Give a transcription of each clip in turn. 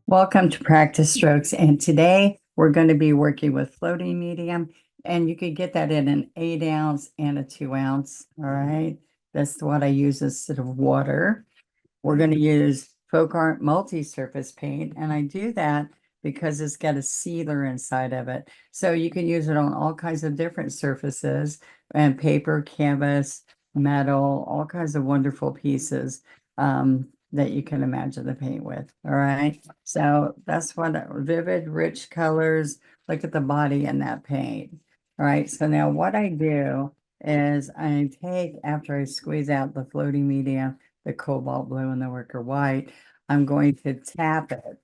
Welcome to Practice Strokes, and today we're going to be working with floating medium, and you could get that in an 8 ounce and a 2 ounce. All right, that's what I use instead of water. We're going to use folk art multi-surface paint, and I do that because it's got a sealer inside of it. So you can use it on all kinds of different surfaces and paper, canvas, metal, all kinds of wonderful pieces that you can imagine the paint with. All right. So that's what vivid, rich colors. Look at the body in that paint. All right. So now what I do is I take, after I squeeze out the floating medium, the cobalt blue and the wicker white, I'm going to tap it,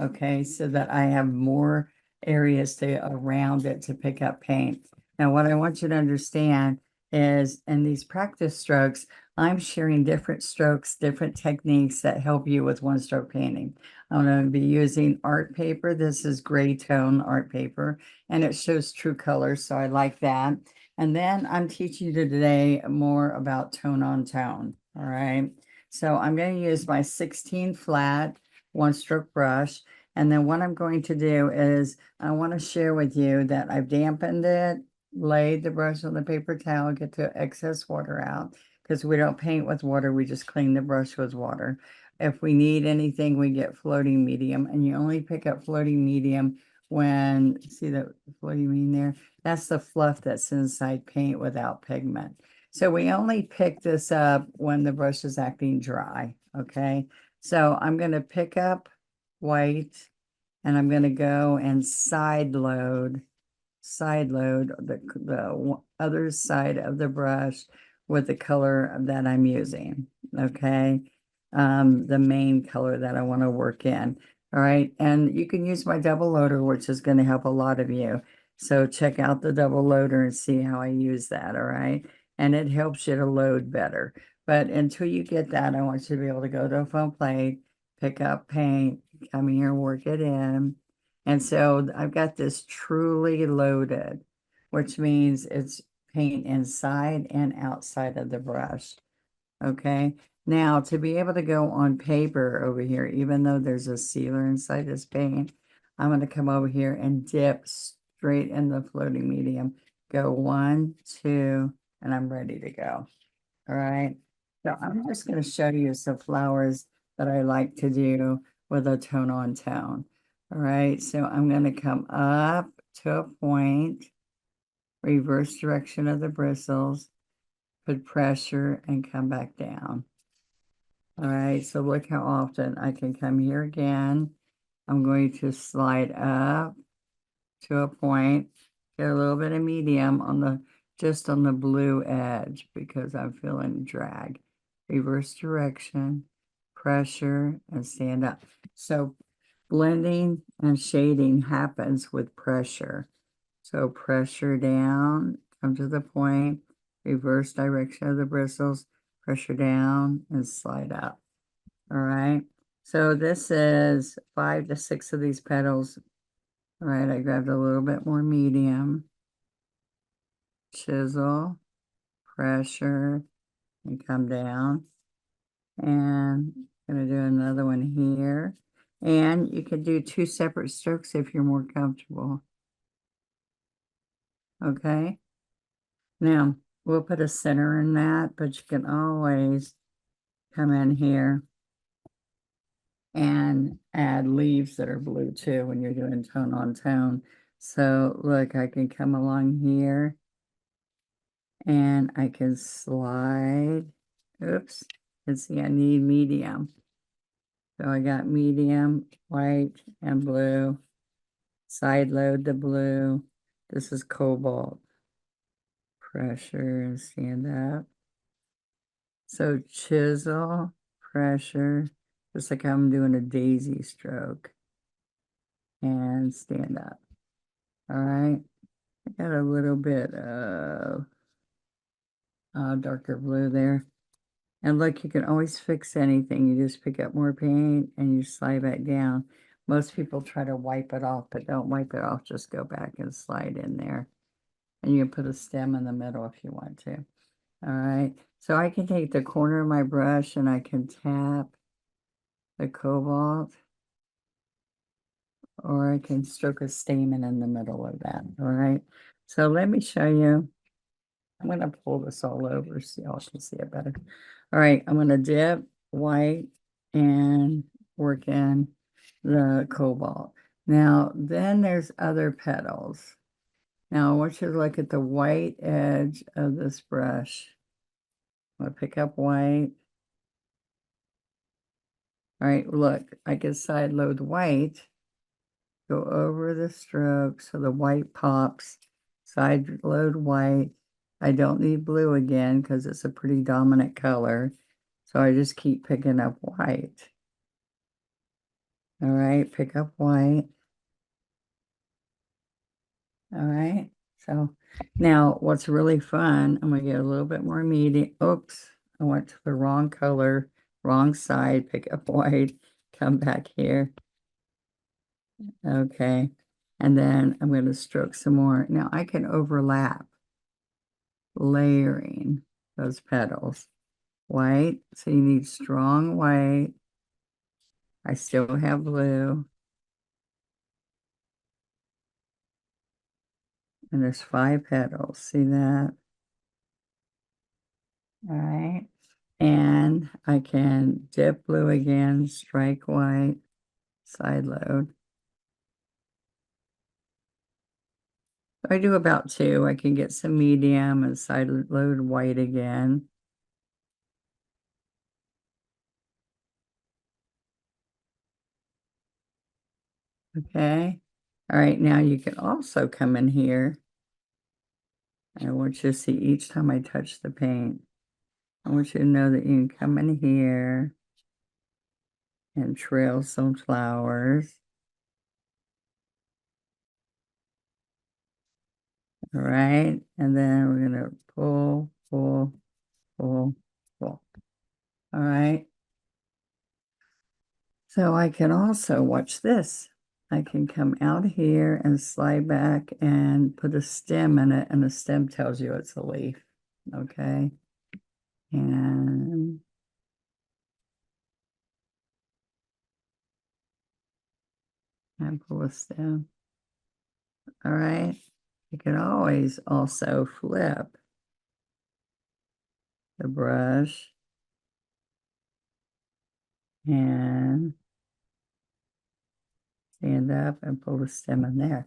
okay, so that I have more areas to around it to pick up paint. Now, what I want you to understand is in these practice strokes, I'm sharing different strokes, different techniques that help you with one stroke painting. I'm going to be using art paper. This is gray tone art paper, and it shows true colors, so I like that. And then I'm teaching you today more about tone on tone. All right. So I'm going to use my 16 flat one stroke brush. And then what I'm going to do is I want to share with you that I've dampened it, laid the brush on the paper towel, get the excess water out because we don't paint with water. We just clean the brush with water. If we need anything, we get floating medium, and you only pick up floating medium when, see the floating medium there? That's the fluff that's inside paint without pigment. So we only pick this up when the brush is acting dry, okay? So I'm going to pick up white, and I'm going to go and side load the other side of the brush with the color that I'm using, okay? The main color that I want to work in, all right? And you can use my double loader, which is going to help a lot of you. So check out the double loader and see how I use that, all right? And it helps you to load better. But until you get that, I want you to be able to go to a foam plate, pick up paint, come here, work it in. And so I've got this truly loaded, which means it's paint inside and outside of the brush. Okay. Now to be able to go on paper over here, even though there's a sealer inside this paint, I'm going to come over here and dip straight in the floating medium. Go 1, 2, and I'm ready to go. All right. So I'm just going to show you some flowers that I like to do with a tone on tone. All right. So I'm going to come up to a point, reverse direction of the bristles, put pressure, and come back down. All right. So look how often I can come here again. I'm going to slide up to a point, get a little bit of medium on the just on the blue edge because I'm feeling drag. Reverse direction, pressure, and stand up. So blending and shading happens with pressure. So pressure down, come to the point, reverse direction of the bristles, pressure down, and slide up. All right. So this is 5 to 6 of these petals. All right, I grabbed a little bit more medium, chisel, pressure, and come down. And I'm going to do another one here. And you can do 2 separate strokes if you're more comfortable. Okay. Now, we'll put a center in that, but you can always come in here and add leaves that are blue too when you're doing tone on tone. So look, I can come along here and I can slide. Oops, and see I need medium. So I got medium, white, and blue. Side load the blue. This is cobalt. Pressure and stand up. So chisel, pressure, just like I'm doing a daisy stroke. And stand up. All right. I got a little bit of darker blue there. And look, you can always fix anything. You just pick up more paint and you slide back down. Most people try to wipe it off, but don't wipe it off. Just go back and slide in there. And you can put a stem in the middle if you want to. All right. So I can take the corner of my brush and I can tap the cobalt. or I can stroke a stamen in the middle of that, all right? So let me show you. I'm gonna pull this all over so y'all can see it better. All right, I'm gonna dip white and work in the cobalt. Now, then there's other petals. Now, I want you to look at the white edge of this brush. I'm gonna pick up white. All right, look, I can side load white, go over the stroke so the white pops, side load white. I don't need blue again because it's a pretty dominant color. So I just keep picking up white. All right, pick up white. All right, so now what's really fun, I'm gonna get a little bit more medium. Oops, I went to the wrong color, wrong side, pick up white, come back here. Okay, and then I'm going to stroke some more. Now I can overlap, layering those petals. White, so you need strong white. I still have blue. And there's 5 petals. See that? All right. And I can dip blue again, strike white, side load. I do about 2. I can get some medium and side load white again. Okay. All right. Now you can also come in here. I want you to see each time I touch the paint. I want you to know that you can come in here and trail some flowers. All right. And then we're going to pull, pull, pull, pull. All right. So I can also watch this. I can come out here and slide back and put a stem in it, and the stem tells you it's a leaf. Okay. And pull a stem. All right. You can always also flip the brush and stand up and pull the stem in there.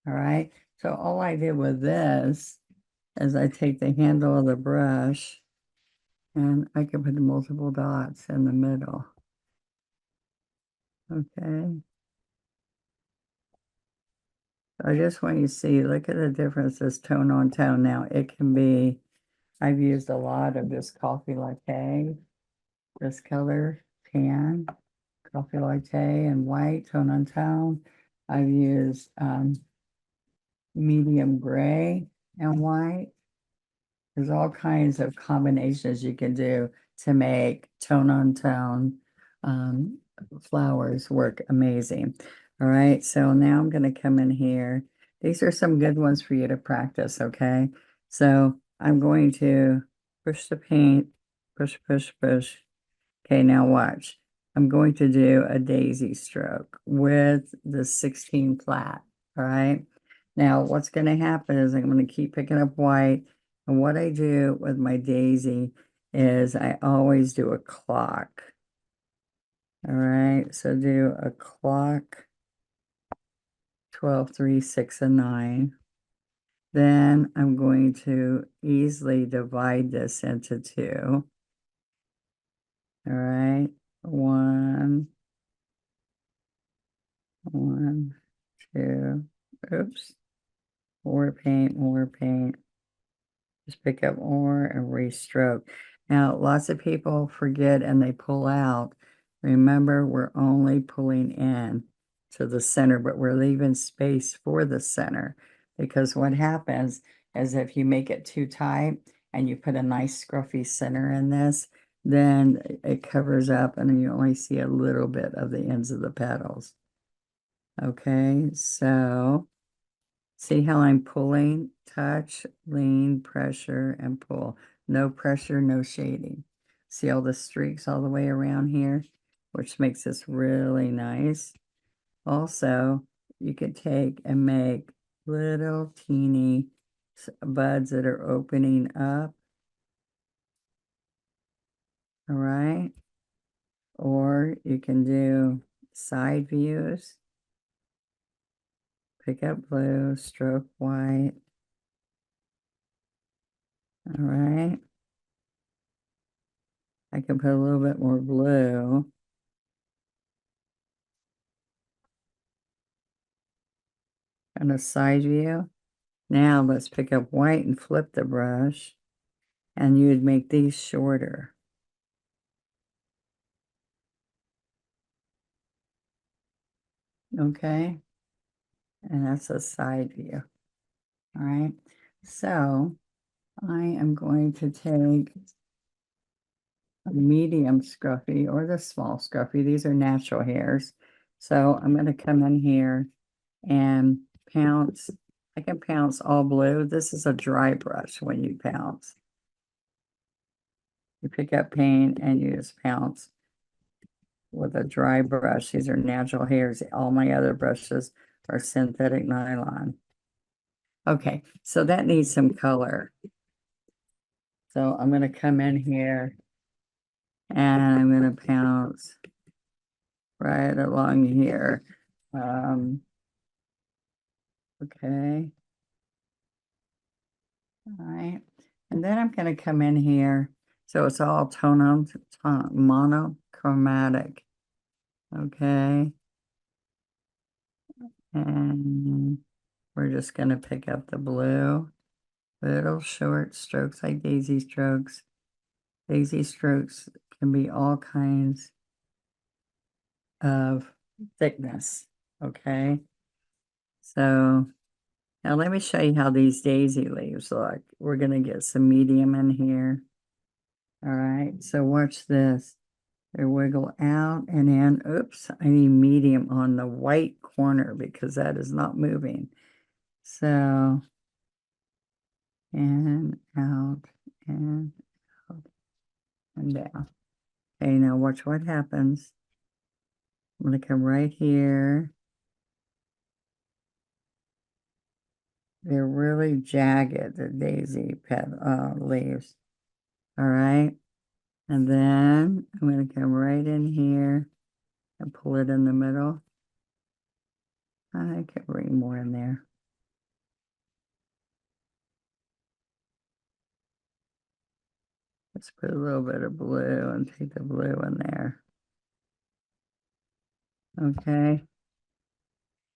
All right. So all I did with this is I take the handle of the brush and I can put multiple dots in the middle. Okay. So I just want you to see, look at the differences tone on tone. Now it can be, I've used a lot of this coffee latte, this color, tan, coffee latte and white, tone on tone. I've used medium gray and white. There's all kinds of combinations you can do to make tone on tone flowers work amazing. All right, so now I'm going to come in here. These are some good ones for you to practice, okay? So I'm going to push the paint, push, push, push. Okay, now watch. I'm going to do a daisy stroke with the 16 flat, all right? Now, what's going to happen is I'm going to keep picking up white, and what I do with my daisy is I always do a clock. All right, so do a clock, 12, 3, 6, and 9. Then I'm going to easily divide this into 2. All right, 1, 1, 2, oops, more paint, more paint. Just pick up more and restroke. Now, lots of people forget and they pull out. Remember, we're only pulling in to the center, but we're leaving space for the center. Because what happens is if you make it too tight and you put a nice scruffy center in this, then it covers up and you only see a little bit of the ends of the petals. Okay, so see how I'm pulling, touch, lean, pressure, and pull. No pressure, no shading. See all the streaks all the way around here, which makes this really nice. Also, you could take and make little teeny buds that are opening up, all right? Or you can do side views, pick up blue, stroke white, all right? I can put a little bit more blue. And a side view. Now let's pick up white and flip the brush, and you would make these shorter. Okay, and that's a side view. All right, so I am going to take a medium scruffy or the small scruffy. These are natural hairs. So I'm going to come in here and pounce. I can pounce all blue. This is a dry brush when you pounce. You pick up paint and you just pounce with a dry brush. These are natural hairs. All my other brushes are synthetic nylon. Okay, so that needs some color. So I'm going to come in here and I'm going to pounce right along here. Okay. All right. And then I'm going to come in here. So it's all monochromatic. Okay. And we're just going to pick up the blue, little short strokes like daisy strokes. Daisy strokes can be all kinds of thickness. Okay. So now let me show you how these daisy leaves look. We're going to get some medium in here. All right. So watch this. They wiggle out and in. Oops, I need medium on the white corner because that is not moving. So, in, out, and out, and down. Okay, now watch what happens. I'm going to come right here. They're really jagged, the daisy leaves. All right. And then I'm going to come right in here and pull it in the middle. I can bring more in there. Let's put a little bit of blue and take the blue in there. Okay.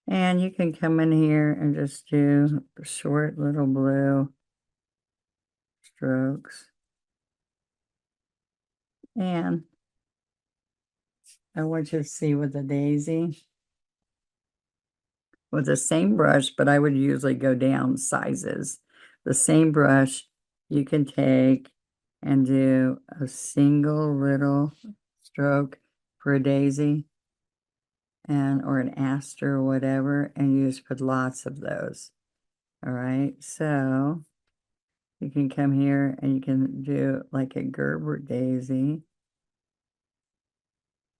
And you can come in here and just do short little blue strokes. And I want you to see with the daisy, with the same brush, but I would usually go down sizes. The same brush you can take and do a single little stroke for a daisy and or an aster or whatever, and you just put lots of those. All right, so you can come here and you can do like a Gerber daisy,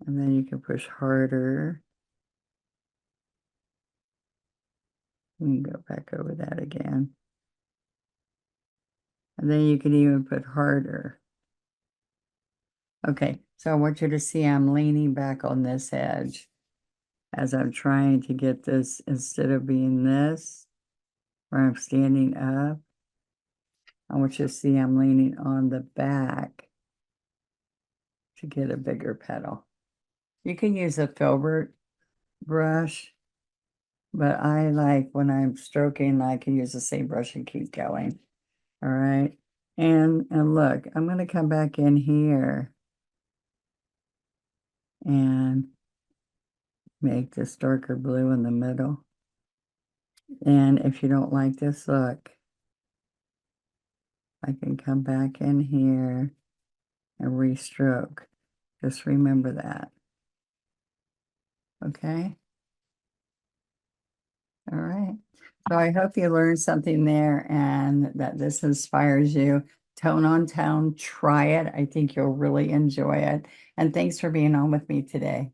and then you can push harder. You can go back over that again. And then you can even put harder. Okay, so I want you to see I'm leaning back on this edge as I'm trying to get this, instead of being this, where I'm standing up, I want you to see I'm leaning on the back to get a bigger petal. You can use a filbert brush, but I like when I'm stroking, I can use the same brush and keep going. All right. And look, I'm going to come back in here and make this darker blue in the middle. And if you don't like this look, I can come back in here and restroke. Just remember that. Okay. All right. So I hope you learned something there and that this inspires you. Tone on Tone, try it. I think you'll really enjoy it. And thanks for being on with me today.